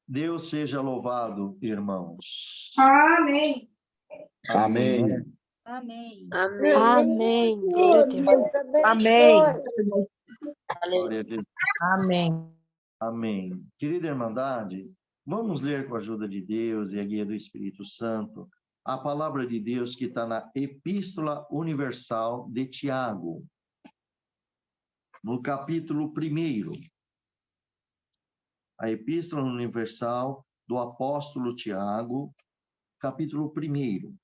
Deus seja louvado, irmãos. Amém. Amém. Amém. Amém. Glória a Deus. Amém. Glória a Deus. Amém. Amém. Querida Irmandade, vamos ler com a ajuda de Deus e a guia do Espírito Santo a palavra de Deus que está na Epístola Universal de Tiago, no capítulo 1. A Epístola Universal do Apóstolo Tiago, capítulo 1.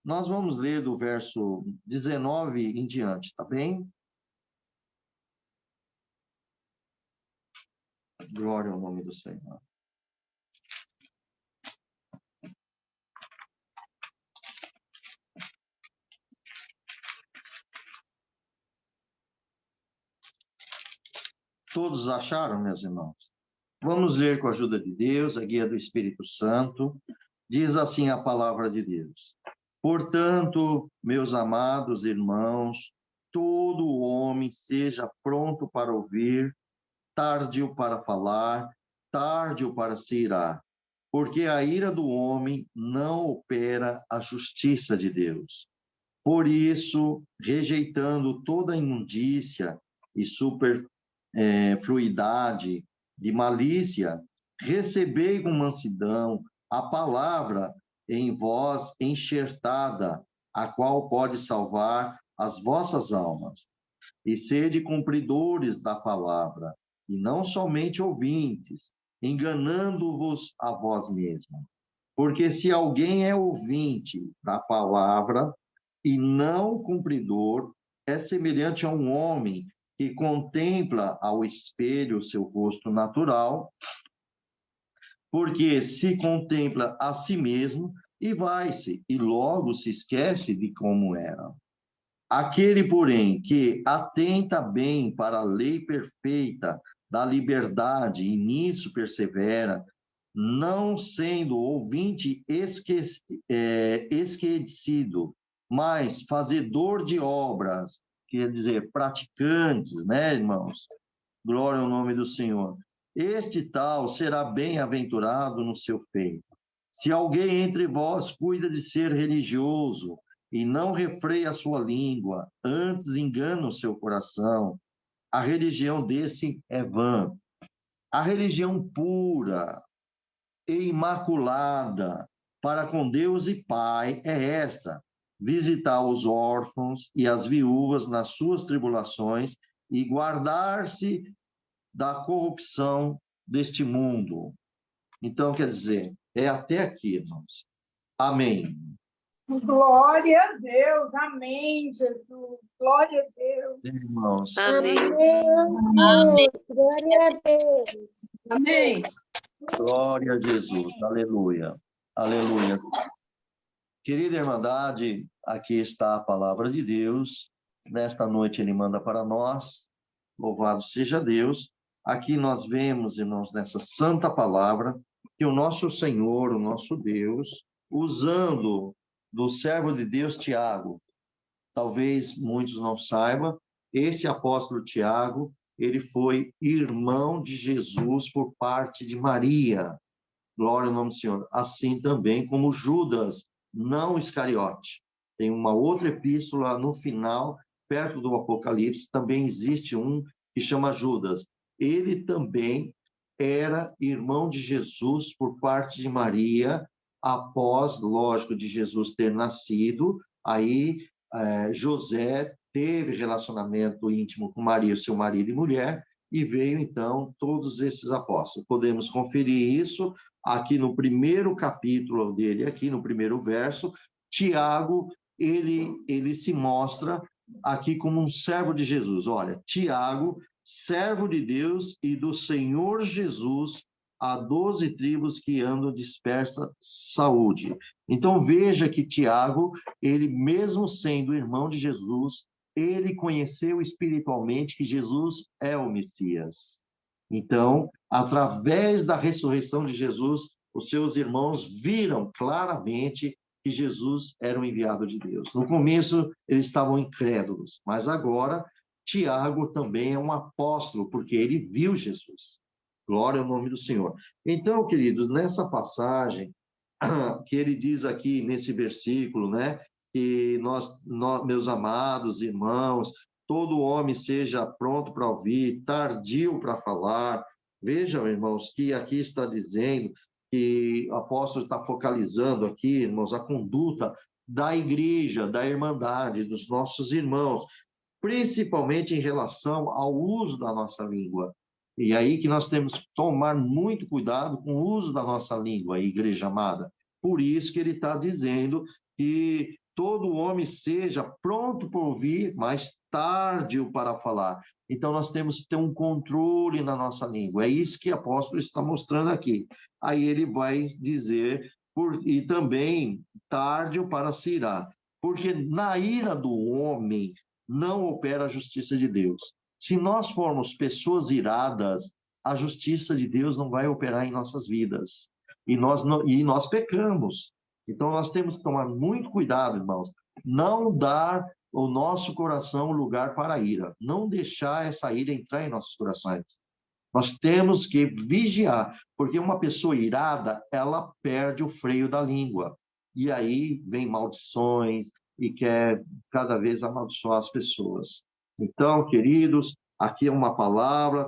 Nós vamos ler do verso 19 em diante, tá bem? Glória ao nome do Senhor. Todos acharam, meus irmãos? Vamos ler com a ajuda de Deus, a guia do Espírito Santo. Diz assim a palavra de Deus. Portanto, meus amados irmãos, todo homem seja pronto para ouvir, tardio para falar, tardio para se irar, porque a ira do homem não opera a justiça de Deus. Por isso, rejeitando toda imundícia e superfluidade de malícia, recebei com mansidão a palavra em vós enxertada, a qual pode salvar as vossas almas. E sede cumpridores da palavra, e não somente ouvintes, enganando-vos a vós mesmos. Porque se alguém é ouvinte da palavra e não cumpridor, é semelhante a um homem que contempla ao espelho o seu rosto natural, porque se contempla a si mesmo e vai-se, e logo se esquece de como era. Aquele, porém, que atenta bem para a lei perfeita da liberdade e nisso persevera, não sendo ouvinte esquecido, mas fazedor de obras, quer dizer, praticantes, né, irmãos? Glória ao nome do Senhor. Este tal será bem-aventurado no seu feito. Se alguém entre vós cuida de ser religioso e não refreia a sua língua, antes engana o seu coração, a religião desse é vã. A religião pura e imaculada para com Deus e Pai é esta: visitar os órfãos e as viúvas nas suas tribulações e guardar-se da corrupção deste mundo. Então, quer dizer, é até aqui, irmãos. Amém. Glória a Deus. Amém, Jesus. Glória a Deus. Irmãos. Amém. Amém. Glória a Deus. Amém. Glória a Jesus. Aleluia. Aleluia. Querida Irmandade, aqui está a palavra de Deus. Nesta noite ele manda para nós. Louvado seja Deus. Aqui nós vemos, irmãos, nessa santa palavra, que o nosso Senhor, o nosso Deus, usando do servo de Deus Tiago, talvez muitos não saibam, esse apóstolo Tiago, ele foi irmão de Jesus por parte de Maria. Glória ao nome do Senhor. Assim também como Judas, não Iscariote. Tem uma outra epístola no final, perto do Apocalipse, também existe um que chama Judas. Ele também era irmão de Jesus por parte de Maria, após, lógico, de Jesus ter nascido. Aí José teve relacionamento íntimo com Maria, seu marido e mulher, e veio então todos esses apóstolos. Podemos conferir isso aqui no primeiro capítulo dele, aqui no primeiro verso. Tiago, ele se mostra aqui como um servo de Jesus. Olha, Tiago, servo de Deus e do Senhor Jesus, a 12 tribos que andam dispersas, saúde. Então veja que Tiago, ele mesmo sendo irmão de Jesus, ele conheceu espiritualmente que Jesus é o Messias. Então, através da ressurreição de Jesus, os seus irmãos viram claramente que Jesus era o enviado de Deus. No começo, eles estavam incrédulos, mas agora, Tiago também é um apóstolo, porque ele viu Jesus. Glória ao nome do Senhor. Então, queridos, nessa passagem, que ele diz aqui nesse versículo, né? Que nós, meus amados irmãos, todo homem seja pronto para ouvir, tardio para falar. Vejam, irmãos, que aqui está dizendo que o apóstolo está focalizando aqui, irmãos, a conduta da igreja, da irmandade, dos nossos irmãos, principalmente em relação ao uso da nossa língua. E aí que nós temos que tomar muito cuidado com o uso da nossa língua, igreja amada. Por isso que ele está dizendo que todo homem seja pronto para ouvir, mas tardio para falar. Então, nós temos que ter um controle na nossa língua. É isso que o apóstolo está mostrando aqui. Aí ele vai dizer, e também tardio para se irar. Porque na ira do homem não opera a justiça de Deus. Se nós formos pessoas iradas, a justiça de Deus não vai operar em nossas vidas. E nós pecamos. Então, nós temos que tomar muito cuidado, irmãos. Não dar o nosso coração lugar para a ira. Não deixar essa ira entrar em nossos corações. Nós temos que vigiar, porque uma pessoa irada, ela perde o freio da língua. E aí vem maldições e quer cada vez amaldiçoar as pessoas. Então, queridos, aqui é uma palavra.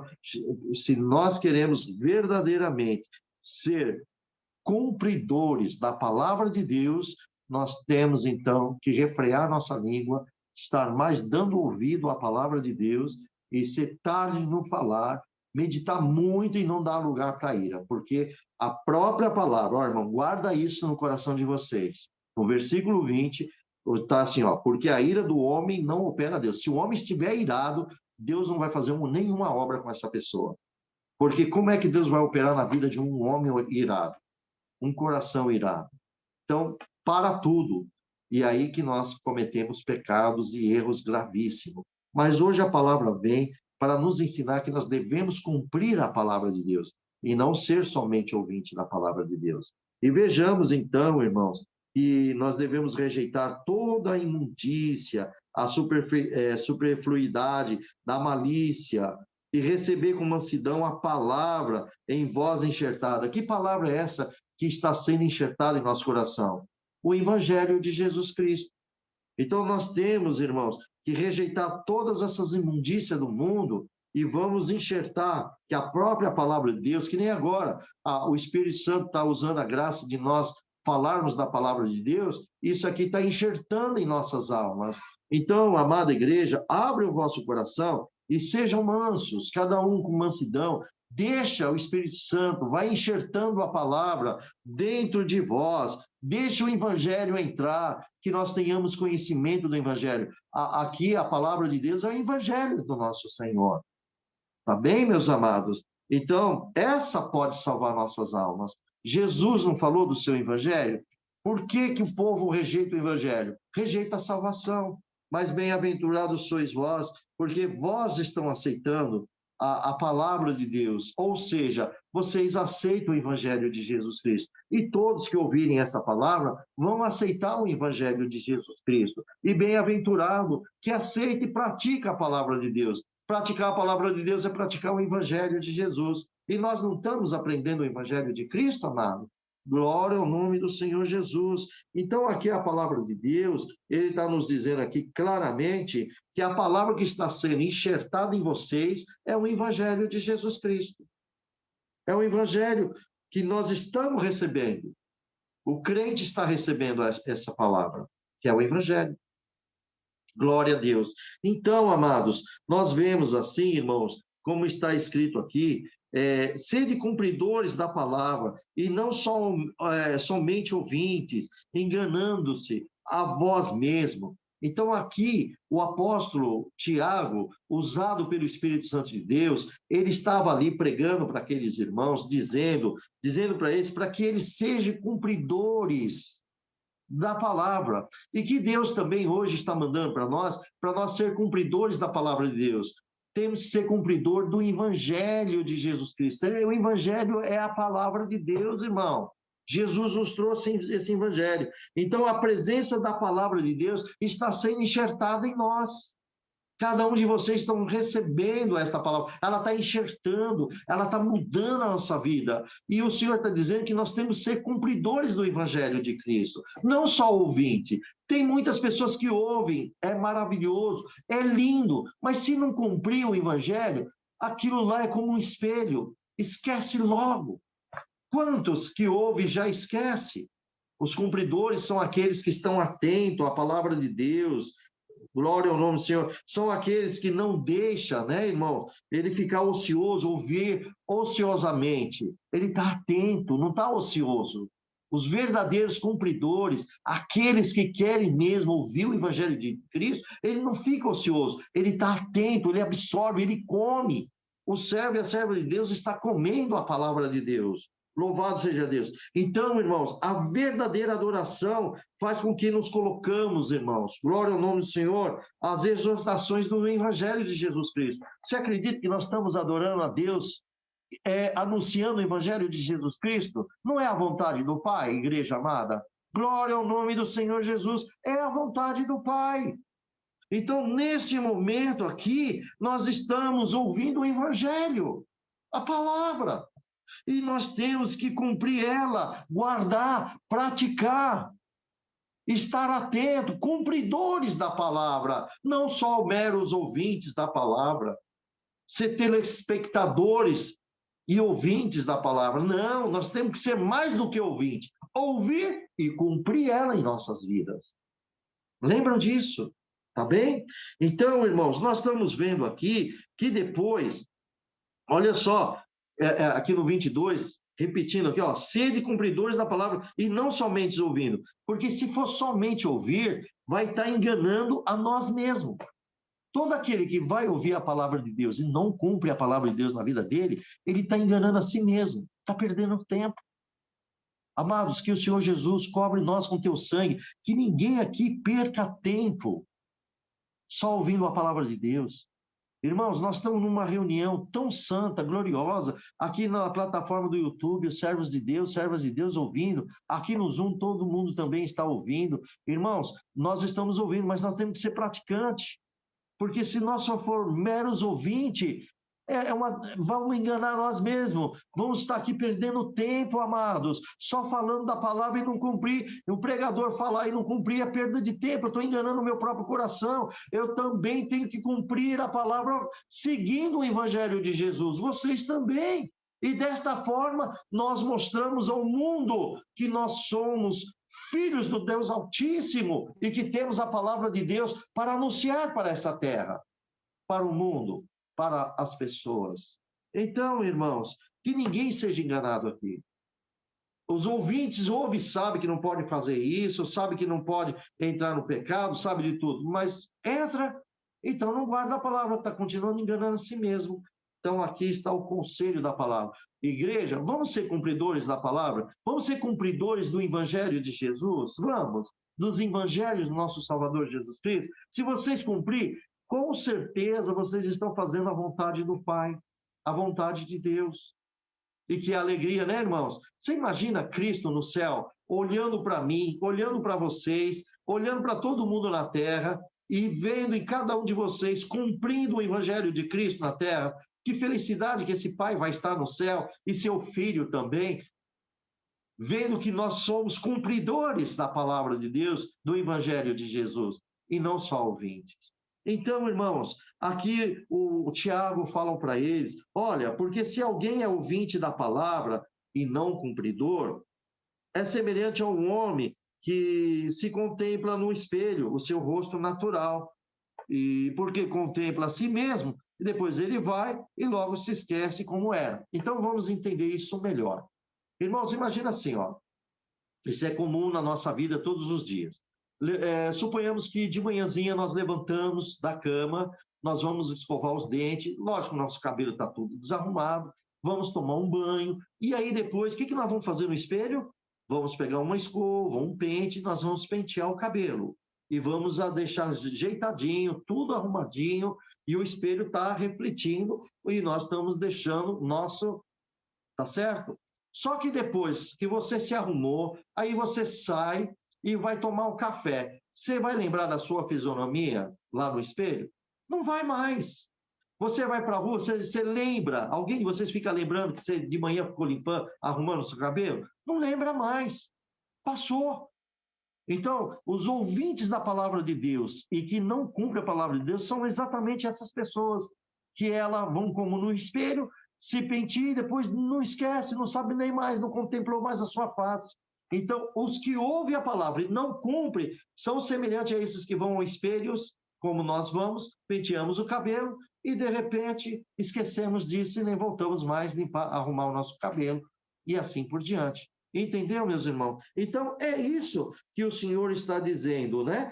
Se nós queremos verdadeiramente ser cumpridores da palavra de Deus, nós temos, então, que refrear nossa língua, estar mais dando ouvido à palavra de Deus e ser tarde no falar, meditar muito e não dar lugar para a ira, porque a própria palavra, ó, irmão, guarda isso no coração de vocês. No versículo 20, está assim, ó, porque a ira do homem não opera a Deus. Se o homem estiver irado, Deus não vai fazer nenhuma obra com essa pessoa. Porque como é que Deus vai operar na vida de um homem irado? Um coração irado. Então, para tudo. E aí que nós cometemos pecados e erros gravíssimos. Mas hoje a palavra vem para nos ensinar que nós devemos cumprir a palavra de Deus e não ser somente ouvinte da palavra de Deus. E vejamos então, irmãos, que nós devemos rejeitar toda a imundícia, a superfluidade da malícia e receber com mansidão a palavra em voz enxertada. Que palavra é essa que está sendo enxertada em nosso coração? O Evangelho de Jesus Cristo. Então, nós temos, irmãos, que rejeitar todas essas imundícias do mundo e vamos enxertar que a própria palavra de Deus, que nem agora o Espírito Santo está usando a graça de nós falarmos da palavra de Deus, isso aqui está enxertando em nossas almas. Então, amada igreja, abre o vosso coração e sejam mansos, cada um com mansidão. Deixa o Espírito Santo, vai enxertando a palavra dentro de vós, deixa o Evangelho entrar, que nós tenhamos conhecimento do Evangelho. Aqui a palavra de Deus é o Evangelho do nosso Senhor. Tá bem, meus amados? Então, essa pode salvar nossas almas. Jesus não falou do seu Evangelho? Por que que o povo rejeita o Evangelho? Rejeita a salvação. Mas bem-aventurados sois vós, porque vós estão aceitando a palavra de Deus, ou seja, vocês aceitam o Evangelho de Jesus Cristo. E todos que ouvirem essa palavra vão aceitar o Evangelho de Jesus Cristo. E bem-aventurado que aceita e pratica a palavra de Deus. Praticar a palavra de Deus é praticar o Evangelho de Jesus. E nós não estamos aprendendo o Evangelho de Cristo, amado? Glória ao nome do Senhor Jesus. Então, aqui a palavra de Deus, ele está nos dizendo aqui claramente que a palavra que está sendo enxertada em vocês é o Evangelho de Jesus Cristo. É o Evangelho que nós estamos recebendo. O crente está recebendo essa palavra, que é o Evangelho. Glória a Deus. Então, amados, nós vemos assim, irmãos, como está escrito aqui, sede cumpridores da palavra e não somente ouvintes, enganando-se a vós mesmo. Então, aqui, o apóstolo Tiago, usado pelo Espírito Santo de Deus, ele estava ali pregando para aqueles irmãos, dizendo para eles, para que eles sejam cumpridores da palavra. E que Deus também hoje está mandando para nós ser cumpridores da palavra de Deus. Temos que ser cumpridor do Evangelho de Jesus Cristo. O Evangelho é a palavra de Deus, irmão. Jesus nos trouxe esse Evangelho. Então, a presença da palavra de Deus está sendo enxertada em nós. Cada um de vocês estão recebendo esta palavra, ela está enxertando, ela está mudando a nossa vida. E o Senhor está dizendo que nós temos que ser cumpridores do Evangelho de Cristo, não só ouvinte. Tem muitas pessoas que ouvem, é maravilhoso, é lindo, mas se não cumprir o Evangelho, aquilo lá é como um espelho, esquece logo. Quantos que ouvem já esquece? Os cumpridores são aqueles que estão atentos à palavra de Deus. Glória ao nome do Senhor. São aqueles que não deixam, né, irmão, ele ficar ocioso, ouvir ociosamente. Ele está atento, não está ocioso. Os verdadeiros cumpridores, aqueles que querem mesmo ouvir o Evangelho de Cristo, ele não fica ocioso, ele está atento, ele absorve, ele come. O servo e a serva de Deus está comendo a palavra de Deus. Louvado seja Deus. Então, irmãos, a verdadeira adoração faz com que nos colocamos, irmãos, glória ao nome do Senhor, às exortações do Evangelho de Jesus Cristo. Você acredita que nós estamos adorando a Deus, anunciando o Evangelho de Jesus Cristo? Não é a vontade do Pai, igreja amada? Glória ao nome do Senhor Jesus, é a vontade do Pai. Então, neste momento aqui, nós estamos ouvindo o Evangelho, a palavra. E nós temos que cumprir ela, guardar, praticar, estar atento, cumpridores da palavra, não só meros ouvintes da palavra, ser telespectadores e ouvintes da palavra. Não, nós temos que ser mais do que ouvinte, ouvir e cumprir ela em nossas vidas. Lembram disso? Tá bem? Então, irmãos, nós estamos vendo aqui que depois, olha só, aqui no 22, repetindo aqui, ó, sede cumpridores da palavra e não somente ouvindo, porque se for somente ouvir, vai estar enganando a nós mesmos. Todo aquele que vai ouvir a palavra de Deus e não cumpre a palavra de Deus na vida dele, ele está enganando a si mesmo, está perdendo tempo. Amados, que o Senhor Jesus cobre nós com teu sangue, que ninguém aqui perca tempo só ouvindo a palavra de Deus. Irmãos, nós estamos numa reunião tão santa, gloriosa, aqui na plataforma do YouTube, os servos de Deus, servas de Deus ouvindo, aqui no Zoom todo mundo também está ouvindo. Irmãos, nós estamos ouvindo, mas nós temos que ser praticantes, porque se nós só for meros ouvintes, vamos enganar nós mesmos, vamos estar aqui perdendo tempo, amados, só falando da palavra e não cumprir. O pregador falar e não cumprir é perda de tempo, eu estou enganando o meu próprio coração. Eu também tenho que cumprir a palavra seguindo o Evangelho de Jesus, vocês também. E desta forma, nós mostramos ao mundo que nós somos filhos do Deus Altíssimo e que temos a palavra de Deus para anunciar para essa terra, para o mundo, para as pessoas. Então, irmãos, que ninguém seja enganado aqui. Os ouvintes ouvem, sabem que não pode fazer isso, sabem que não pode entrar no pecado, sabem de tudo, mas entra, então não guarda a palavra, está continuando enganando a si mesmo. Então, aqui está o conselho da palavra. Igreja, vamos ser cumpridores da palavra? Vamos ser cumpridores do Evangelho de Jesus? Vamos, dos Evangelhos do nosso Salvador Jesus Cristo? Se vocês cumprirem, com certeza vocês estão fazendo a vontade do Pai, a vontade de Deus. E que alegria, né, irmãos? Você imagina Cristo no céu, olhando para mim, olhando para vocês, olhando para todo mundo na terra e vendo em cada um de vocês cumprindo o Evangelho de Cristo na terra. Que felicidade que esse Pai vai estar no céu e seu Filho também, vendo que nós somos cumpridores da palavra de Deus, do Evangelho de Jesus, e não só ouvintes. Então, irmãos, aqui o Tiago fala para eles, olha, porque se alguém é ouvinte da palavra e não cumpridor, é semelhante a um homem que se contempla no espelho, o seu rosto natural, e porque contempla a si mesmo, e depois ele vai e logo se esquece como era. Então, vamos entender isso melhor. Irmãos, imagina assim, ó, isso é comum na nossa vida todos os dias. Suponhamos que de manhãzinha nós levantamos da cama, nós vamos escovar os dentes, lógico, nosso cabelo está tudo desarrumado, vamos tomar um banho, e aí depois, o que nós vamos fazer no espelho? Vamos pegar uma escova, um pente, nós vamos pentear o cabelo, e vamos deixar ajeitadinho, tudo arrumadinho, e o espelho está refletindo, e nós estamos deixando nosso, tá certo? Só que depois que você se arrumou, aí você sai, e vai tomar um café. Você vai lembrar da sua fisionomia lá no espelho? Não vai mais. Você vai para a rua, você lembra, alguém de vocês fica lembrando que você de manhã ficou limpando, arrumando o seu cabelo? Não lembra mais. Passou. Então, os ouvintes da palavra de Deus e que não cumprem a palavra de Deus são exatamente essas pessoas que elas vão como no espelho, se penteia e depois não esquece, não sabe nem mais, não contemplou mais a sua face. Então, os que ouvem a palavra e não cumprem são semelhantes a esses que vão a espelhos, como nós vamos, penteamos o cabelo e, de repente, esquecemos disso e nem voltamos mais limpar, arrumar o nosso cabelo e assim por diante. Entendeu, meus irmãos? Então, é isso que o Senhor está dizendo, né?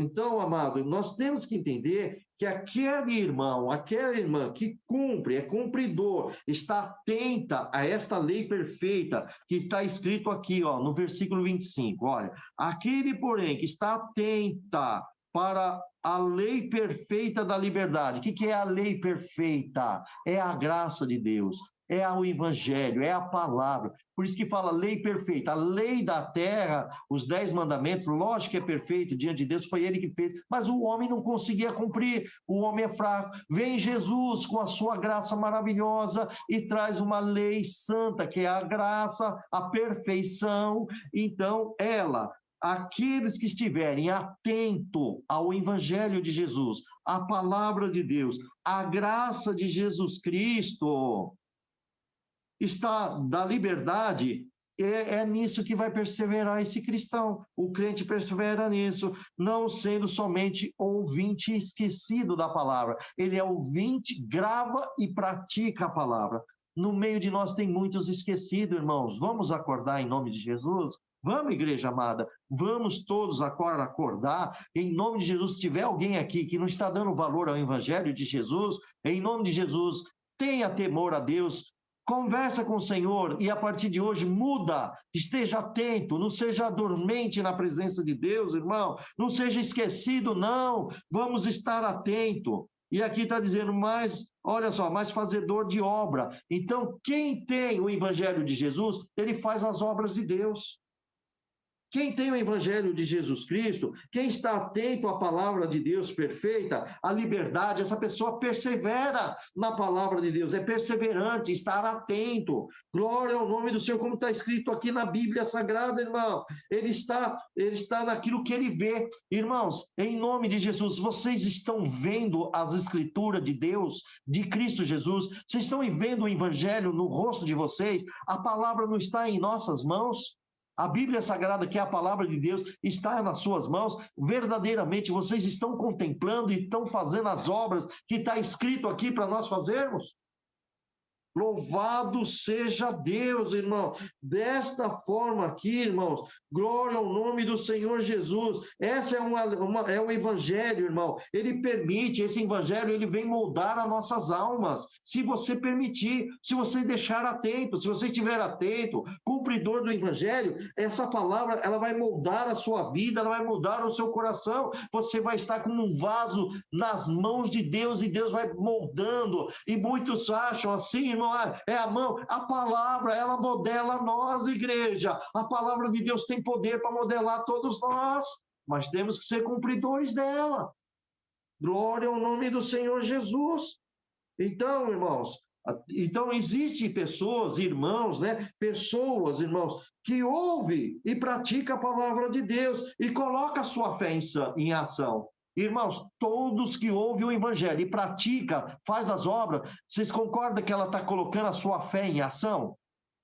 Então, amado, nós temos que entender que aquele irmão, aquela irmã que cumpre, é cumpridor, está atenta a esta lei perfeita que está escrito aqui, ó, no versículo 25. Olha, aquele, porém, que está atenta para a lei perfeita da liberdade. O que é a lei perfeita? É a graça de Deus. É o evangelho, é a palavra. Por isso que fala lei perfeita. A lei da terra, os 10 mandamentos, lógico que é perfeito diante de Deus, foi ele que fez, mas o homem não conseguia cumprir, o homem é fraco. Vem Jesus com a sua graça maravilhosa e traz uma lei santa, que é a graça, a perfeição. Então, aqueles que estiverem atentos ao evangelho de Jesus, à palavra de Deus, à graça de Jesus Cristo, está da liberdade, é nisso que vai perseverar esse cristão. O crente persevera nisso, não sendo somente ouvinte esquecido da palavra. Ele é ouvinte, grava e pratica a palavra. No meio de nós tem muitos esquecidos, irmãos. Vamos acordar em nome de Jesus? Vamos, igreja amada, vamos todos agora acordar, em nome de Jesus. Se tiver alguém aqui que não está dando valor ao evangelho de Jesus, em nome de Jesus, tenha temor a Deus, conversa com o Senhor e a partir de hoje muda, esteja atento, não seja dormente na presença de Deus, irmão, não seja esquecido, não, vamos estar atento. E aqui está dizendo mais, olha só, mais fazedor de obra. Então, quem tem o evangelho de Jesus, ele faz as obras de Deus. Quem tem o evangelho de Jesus Cristo, quem está atento à palavra de Deus perfeita, à liberdade, essa pessoa persevera na palavra de Deus, é perseverante, estar atento. Glória ao nome do Senhor, como está escrito aqui na Bíblia Sagrada, irmão. Ele está naquilo que ele vê. Irmãos, em nome de Jesus, vocês estão vendo as escrituras de Deus, de Cristo Jesus, vocês estão vendo o evangelho no rosto de vocês, a palavra não está em nossas mãos? A Bíblia Sagrada, que é a palavra de Deus, está nas suas mãos. Verdadeiramente, vocês estão contemplando e estão fazendo as obras que está escrito aqui para nós fazermos? Louvado seja Deus, irmão. Desta forma aqui, irmãos, glória ao nome do Senhor Jesus. Essa é um evangelho, irmão. Ele permite, esse evangelho, ele vem moldar as nossas almas. Se você permitir, se você deixar atento, se você estiver atento, cumpridor do evangelho, essa palavra, ela vai moldar a sua vida, ela vai moldar o seu coração. Você vai estar como um vaso nas mãos de Deus e Deus vai moldando. E muitos acham assim, irmão, é a mão, a palavra, ela modela nós, igreja. A palavra de Deus tem poder para modelar todos nós, mas temos que ser cumpridores dela. Glória ao nome do Senhor Jesus. Então, irmãos, existem pessoas, irmãos, né? Pessoas, irmãos, que ouvem e praticam a palavra de Deus e colocam a sua fé em ação. Irmãos, todos que ouvem o evangelho e pratica, faz as obras, vocês concordam que ela está colocando a sua fé em ação?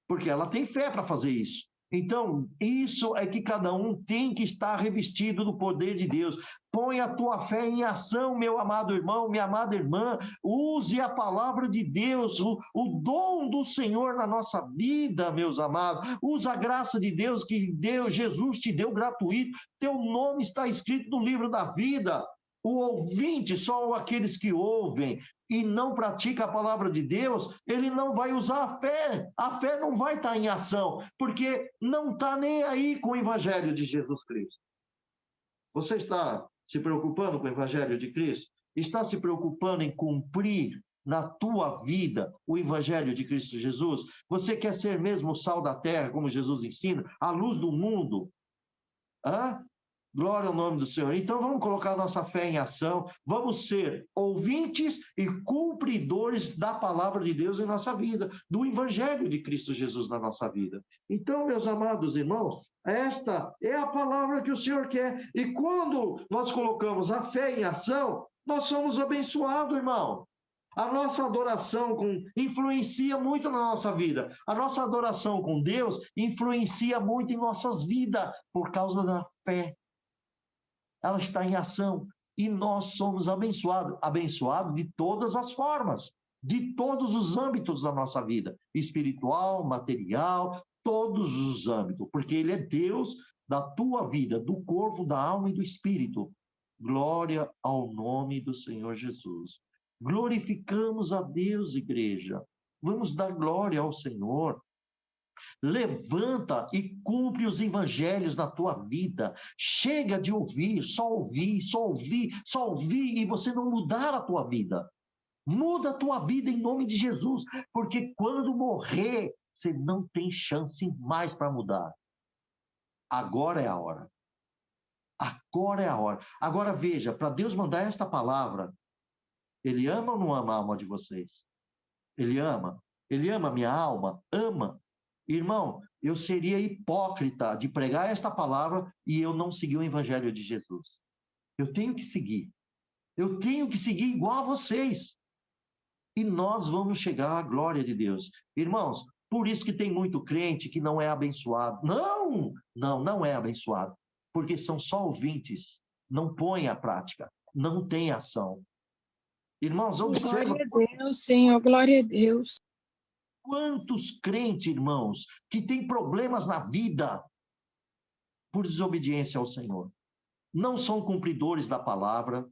Porque ela tem fé para fazer isso. Então, isso é que cada um tem que estar revestido do poder de Deus. Põe a tua fé em ação, meu amado irmão, minha amada irmã. Use a palavra de Deus, o dom do Senhor na nossa vida, meus amados. Use a graça de Deus que Jesus te deu gratuito. Teu nome está escrito no livro da vida. O ouvinte, só aqueles que ouvem e não pratica a palavra de Deus, ele não vai usar a fé. A fé não vai estar em ação, porque não está nem aí com o evangelho de Jesus Cristo. Você está se preocupando com o evangelho de Cristo? Está se preocupando em cumprir na tua vida o evangelho de Cristo Jesus? Você quer ser mesmo o sal da terra, como Jesus ensina, a luz do mundo? Glória ao nome do Senhor. Então, vamos colocar nossa fé em ação, vamos ser ouvintes e cumpridores da palavra de Deus em nossa vida, do Evangelho de Cristo Jesus na nossa vida. Então, meus amados irmãos, esta é a palavra que o Senhor quer. E quando nós colocamos a fé em ação, nós somos abençoados, irmão. A nossa adoração influencia muito na nossa vida. A nossa adoração com Deus influencia muito em nossas vidas por causa da fé. Ela está em ação e nós somos abençoados, abençoados de todas as formas, de todos os âmbitos da nossa vida, espiritual, material, todos os âmbitos, porque Ele é Deus da tua vida, do corpo, da alma e do espírito. Glória ao nome do Senhor Jesus. Glorificamos a Deus, igreja. Vamos dar glória ao Senhor. Levanta e cumpre os evangelhos na tua vida. Chega de ouvir, só ouvir, só ouvir, só ouvir e você não mudar a tua vida. Muda a tua vida em nome de Jesus, porque quando morrer, você não tem chance mais para mudar. Agora é a hora. Agora é a hora. Agora veja, para Deus mandar esta palavra, Ele ama ou não ama a alma de vocês? Ele ama. Ele ama a minha alma? Ama. Irmão, eu seria hipócrita de pregar esta palavra e eu não seguir o evangelho de Jesus. Eu tenho que seguir. Eu tenho que seguir igual a vocês. E nós vamos chegar à glória de Deus. Irmãos, por isso que tem muito crente que não é abençoado. Não é abençoado. Porque são só ouvintes. Não põem a prática. Não tem ação. Irmãos, observa. Glória a Deus, Senhor, glória a Deus. Quantos crentes, irmãos, que têm problemas na vida por desobediência ao Senhor. Não são cumpridores da palavra,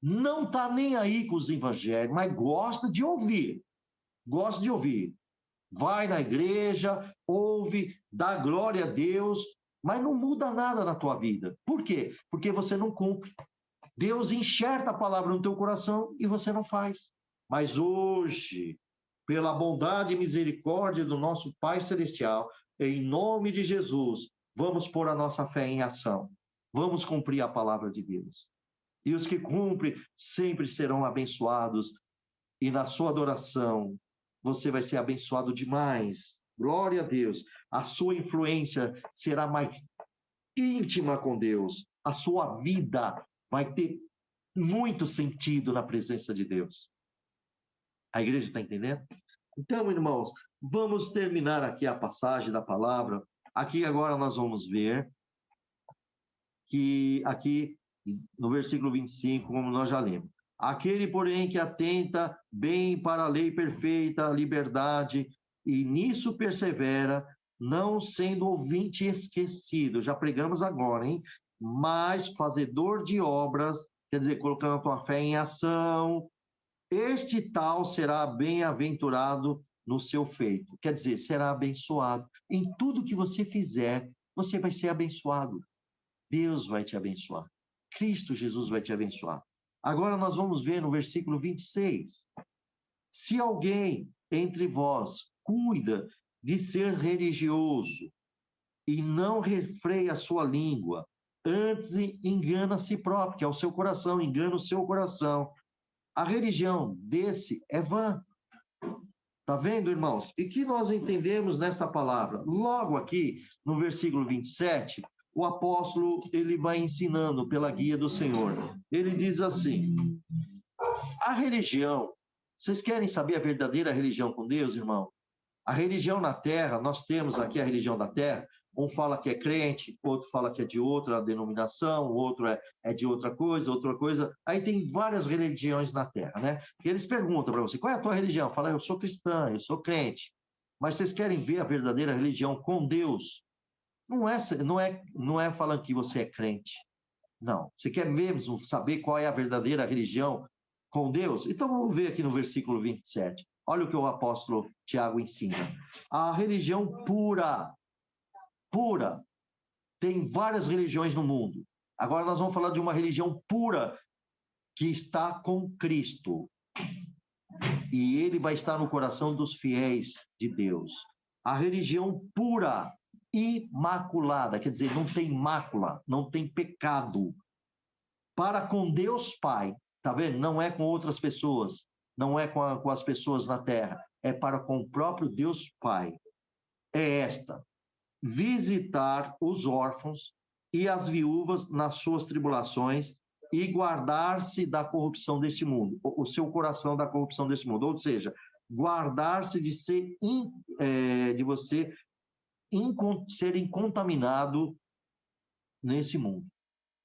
não está nem aí com os evangelhos, mas gosta de ouvir. Gosta de ouvir. Vai na igreja, ouve, dá glória a Deus, mas não muda nada na tua vida. Por quê? Porque você não cumpre. Deus enxerta a palavra no teu coração e você não faz. Mas hoje, pela bondade e misericórdia do nosso Pai Celestial, em nome de Jesus, vamos pôr a nossa fé em ação. Vamos cumprir a palavra de Deus. E os que cumprem sempre serão abençoados. E na sua adoração, você vai ser abençoado demais. Glória a Deus. A sua influência será mais íntima com Deus. A sua vida vai ter muito sentido na presença de Deus. A igreja está entendendo? Então, irmãos, vamos terminar aqui a passagem da palavra. Aqui agora nós vamos ver que aqui no versículo 25, como nós já lemos. Aquele, porém, que atenta bem para a lei perfeita, a liberdade, e nisso persevera, não sendo ouvinte esquecido. Já pregamos agora, hein? Mas fazedor de obras, quer dizer, colocando a tua fé em ação, este tal será bem-aventurado no seu feito. Quer dizer, será abençoado. Em tudo que você fizer, você vai ser abençoado. Deus vai te abençoar. Cristo Jesus vai te abençoar. Agora nós vamos ver no versículo 26. Se alguém entre vós cuida de ser religioso e não refreia a sua língua, antes engana a si próprio, que é o seu coração, engana o seu coração. A religião desse é vã. Está vendo, irmãos? E que nós entendemos nesta palavra? Logo aqui, no versículo 27, o apóstolo, ele vai ensinando pela guia do Senhor. Ele diz assim, a religião, vocês querem saber a verdadeira religião com Deus, irmão? A religião na terra, nós temos aqui a religião da terra, um fala que é crente, outro fala que é de outra denominação, outro é de outra coisa. Aí tem várias religiões na terra, né? E eles perguntam para você, qual é a tua religião? Fala, eu sou cristã, eu sou crente. Mas vocês querem ver a verdadeira religião com Deus? Não é falando que você é crente. Não. Você quer mesmo saber qual é a verdadeira religião com Deus? Então vamos ver aqui no versículo 27. Olha o que o apóstolo Tiago ensina. A religião pura. Tem várias religiões no mundo. Agora nós vamos falar de uma religião pura que está com Cristo. E ele vai estar no coração dos fiéis de Deus. A religião pura imaculada, quer dizer, não tem mácula, não tem pecado. Para com Deus Pai, tá vendo? Não é com outras pessoas, não é com as pessoas na terra, é para com o próprio Deus Pai. É esta: visitar os órfãos e as viúvas nas suas tribulações e guardar-se da corrupção deste mundo, o seu coração da corrupção deste mundo, ou seja, guardar-se de ser de você ser incontaminado nesse mundo.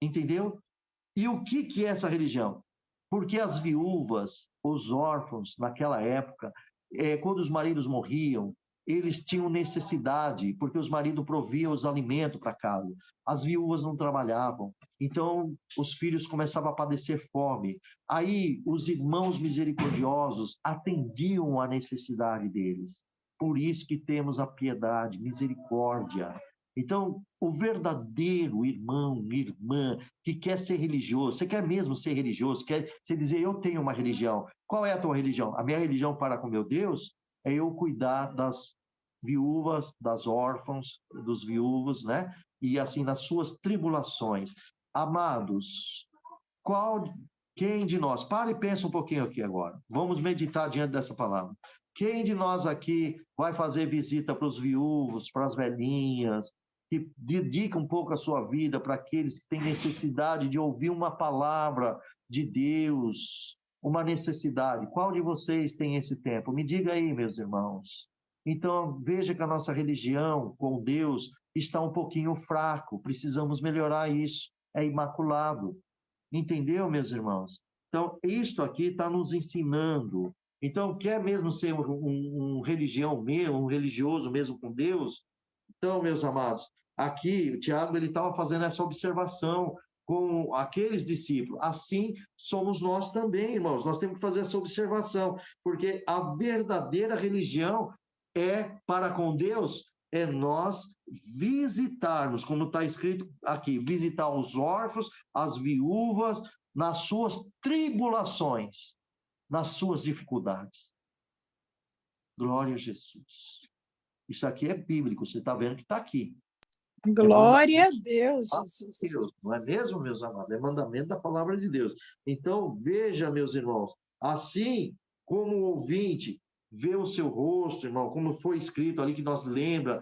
Entendeu? E o que é essa religião? Porque as viúvas, os órfãos, naquela época, quando os maridos morriam, eles tinham necessidade, porque os maridos proviam os alimentos para casa. As viúvas não trabalhavam, então os filhos começavam a padecer fome. Aí os irmãos misericordiosos atendiam à necessidade deles. Por isso que temos a piedade, misericórdia. Então, o verdadeiro irmão, irmã, que quer ser religioso, você quer mesmo ser religioso, quer você dizer, eu tenho uma religião. Qual é a tua religião? A minha religião para com meu Deus é eu cuidar das viúvas, das órfãos, dos viúvos, né? E assim, nas suas tribulações. Amados, quem de nós, para e pensa um pouquinho aqui agora. Vamos meditar diante dessa palavra. Quem de nós aqui vai fazer visita para os viúvos, para as velhinhas, que dedica um pouco a sua vida para aqueles que têm necessidade de ouvir uma palavra de Deus, uma necessidade? Qual de vocês tem esse tempo? Me diga aí, meus irmãos. Então, veja que a nossa religião com Deus está um pouquinho fraco, precisamos melhorar isso, é imaculado. Entendeu, meus irmãos? Então, isto aqui está nos ensinando. Então, quer mesmo ser um religioso mesmo com Deus? Então, meus amados, aqui o Tiago estava fazendo essa observação com aqueles discípulos. Assim somos nós também, irmãos. Nós temos que fazer essa observação, porque a verdadeira religião para com Deus, é nós visitarmos, como está escrito aqui, visitar os órfãos, as viúvas, nas suas tribulações, nas suas dificuldades. Glória a Jesus. Isso aqui é bíblico, você está vendo que está aqui. Glória a Deus, Jesus. Deus, não é mesmo, meus amados? É mandamento da palavra de Deus. Então, veja, meus irmãos, assim como o ouvinte vê o seu rosto, irmão, como foi escrito ali, que nós lembra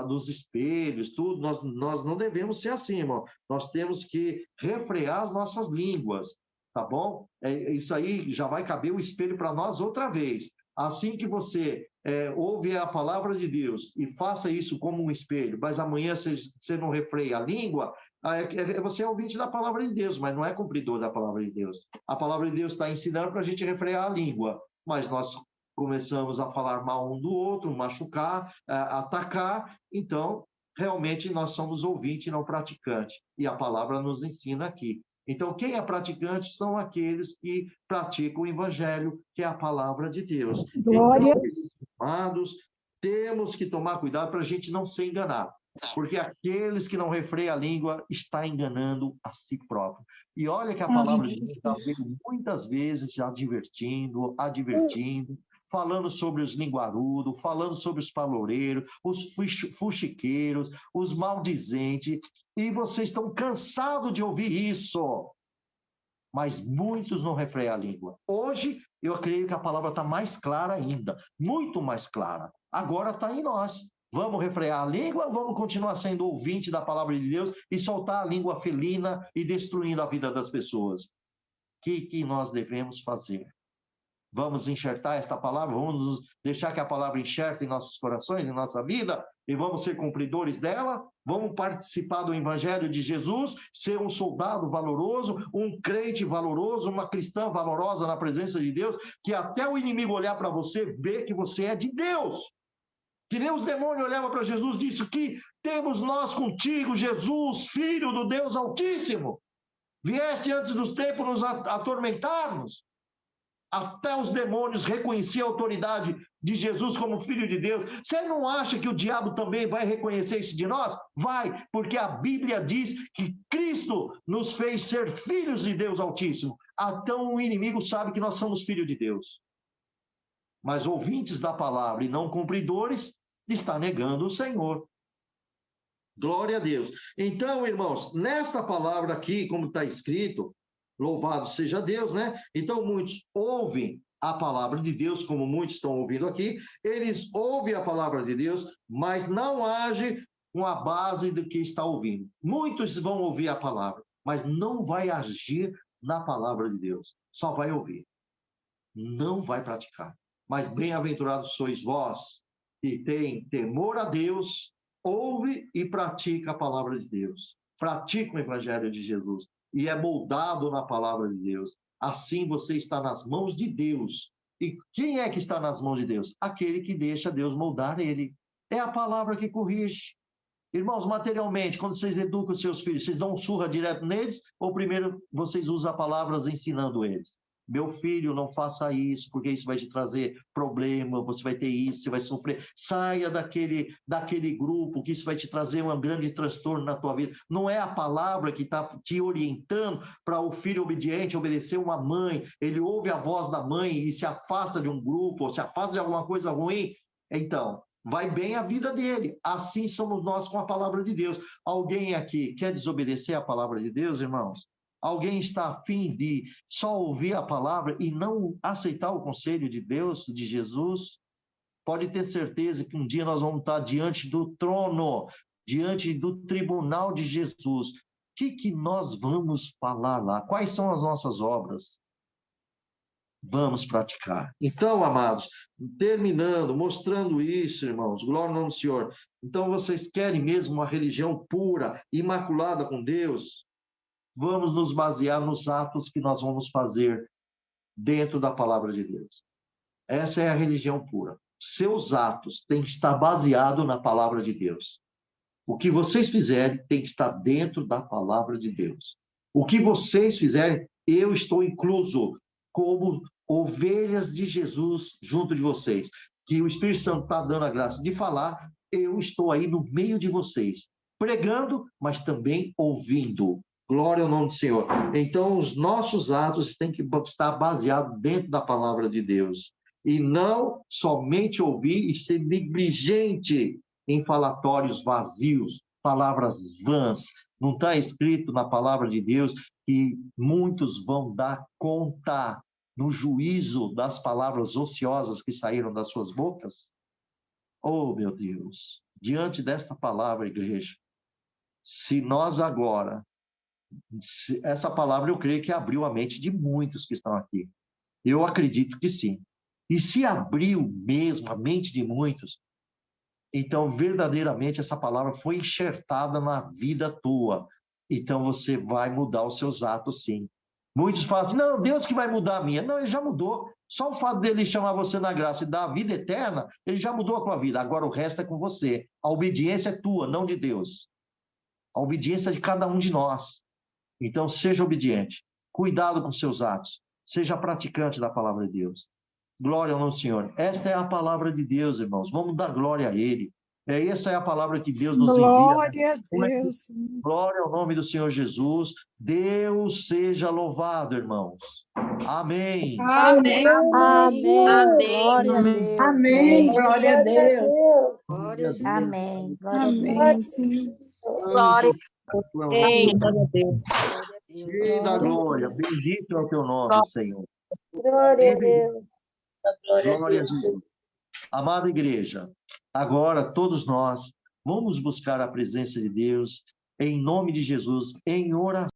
dos espelhos, tudo, nós não devemos ser assim, irmão. Nós temos que refrear as nossas línguas, tá bom? Isso aí já vai caber o espelho para nós outra vez. Assim que você ouve a palavra de Deus e faça isso como um espelho, mas amanhã você não refreia a língua, você é ouvinte da palavra de Deus, mas não é cumpridor da palavra de Deus. A palavra de Deus está ensinando para a gente refrear a língua, mas nós começamos a falar mal um do outro, machucar, atacar, então, realmente, nós somos ouvinte e não praticante. E a palavra nos ensina aqui. Então, quem é praticante são aqueles que praticam o evangelho, que é a palavra de Deus. Glória. Então, amados, temos que tomar cuidado para a gente não ser enganado. Porque aqueles que não refreiam a língua está enganando a si próprio. E olha que a palavra de Deus está muitas vezes advertindo, falando sobre os linguarudos, falando sobre os paloureiros, os fuxiqueiros, os maldizentes, e vocês estão cansados de ouvir isso. Mas muitos não refreiam a língua. Hoje, eu creio que a palavra está mais clara ainda, muito mais clara. Agora está em nós. Vamos refrear a língua ou vamos continuar sendo ouvinte da palavra de Deus e soltar a língua felina e destruindo a vida das pessoas? O que nós devemos fazer? Vamos enxertar esta palavra, vamos deixar que a palavra enxerte em nossos corações, em nossa vida, e vamos ser cumpridores dela? Vamos participar do Evangelho de Jesus, ser um soldado valoroso, um crente valoroso, uma cristã valorosa na presença de Deus, que até o inimigo olhar para você, ver que você é de Deus. Que nem os demônios olhavam para Jesus e disse que temos nós contigo, Jesus, Filho do Deus Altíssimo. Vieste antes dos tempos nos atormentar-nos. Até os demônios reconheciam a autoridade de Jesus como Filho de Deus. Você não acha que o diabo também vai reconhecer isso de nós? Vai, porque a Bíblia diz que Cristo nos fez ser filhos de Deus Altíssimo. Então o inimigo sabe que nós somos filhos de Deus. Mas ouvintes da palavra e não cumpridores, está negando o Senhor. Glória a Deus. Então, irmãos, nesta palavra aqui, como está escrito, louvado seja Deus, né? Então, muitos ouvem a palavra de Deus, como muitos estão ouvindo aqui, eles ouvem a palavra de Deus, mas não agem com a base do que está ouvindo. Muitos vão ouvir a palavra, mas não vai agir na palavra de Deus, só vai ouvir, não vai praticar. Mas bem-aventurados sois vós, que têm temor a Deus, ouve e pratica a palavra de Deus, pratica o evangelho de Jesus, e é moldado na palavra de Deus. Assim você está nas mãos de Deus. E quem é que está nas mãos de Deus? Aquele que deixa Deus moldar ele. É a palavra que corrige. Irmãos, materialmente, quando vocês educam os seus filhos, vocês dão um surra direto neles? Ou primeiro vocês usam palavras ensinando eles? Meu filho, não faça isso, porque isso vai te trazer problema, você vai ter isso, você vai sofrer. Saia daquele grupo, que isso vai te trazer um grande transtorno na tua vida. Não é a palavra que está te orientando para o filho obediente obedecer uma mãe. Ele ouve a voz da mãe e se afasta de um grupo, ou se afasta de alguma coisa ruim. Então, vai bem a vida dele. Assim somos nós com a palavra de Deus. Alguém aqui quer desobedecer a palavra de Deus, irmãos? Alguém está a fim de só ouvir a palavra e não aceitar o conselho de Deus, de Jesus? Pode ter certeza que um dia nós vamos estar diante do trono, diante do tribunal de Jesus. O que nós vamos falar lá? Quais são as nossas obras? Vamos praticar. Então, amados, terminando, mostrando isso, irmãos, glória ao nome do Senhor. Então, vocês querem mesmo uma religião pura, imaculada com Deus? Vamos nos basear nos atos que nós vamos fazer dentro da palavra de Deus. Essa é a religião pura. Seus atos têm que estar baseados na palavra de Deus. O que vocês fizerem tem que estar dentro da palavra de Deus. O que vocês fizerem, eu estou incluso como ovelhas de Jesus junto de vocês. Que o Espírito Santo está dando a graça de falar, eu estou aí no meio de vocês, pregando, mas também ouvindo. Glória ao nome do Senhor. Então, os nossos atos têm que estar baseados dentro da palavra de Deus. E não somente ouvir e ser negligente em falatórios vazios, palavras vãs. Não está escrito na palavra de Deus que muitos vão dar conta no juízo das palavras ociosas que saíram das suas bocas? Oh, meu Deus! Diante desta palavra, igreja, se nós agora... Essa palavra eu creio que abriu a mente de muitos que estão aqui. Eu acredito que sim. E se abriu mesmo a mente de muitos, então verdadeiramente essa palavra foi enxertada na vida tua. Então você vai mudar os seus atos, sim. Muitos falam assim, não, Deus que vai mudar a minha. Não, ele já mudou. Só o fato dele chamar você na graça e dar a vida eterna, ele já mudou a tua vida. Agora o resto é com você. A obediência é tua, não de Deus. A obediência é de cada um de nós. Então, seja obediente, cuidado com seus atos, seja praticante da palavra de Deus. Glória ao nosso Senhor. Esta é a palavra de Deus, irmãos. Vamos dar glória a Ele. Essa é a palavra que Deus nos envia. Glória a Deus. Glória ao nome do Senhor Jesus. Deus seja louvado, irmãos. Amém. Amém. Amém. Amém. Glória a Deus. Amém. Glória a Deus. Glória a Deus. Amém. Glória a Deus. Amém, Senhor. Glória. Amém. Glória a Deus. Cheio da glória. Bendito é o teu nome, Senhor. Glória a Deus. Glória a Deus. Amada igreja, agora todos nós vamos buscar a presença de Deus em nome de Jesus, em oração.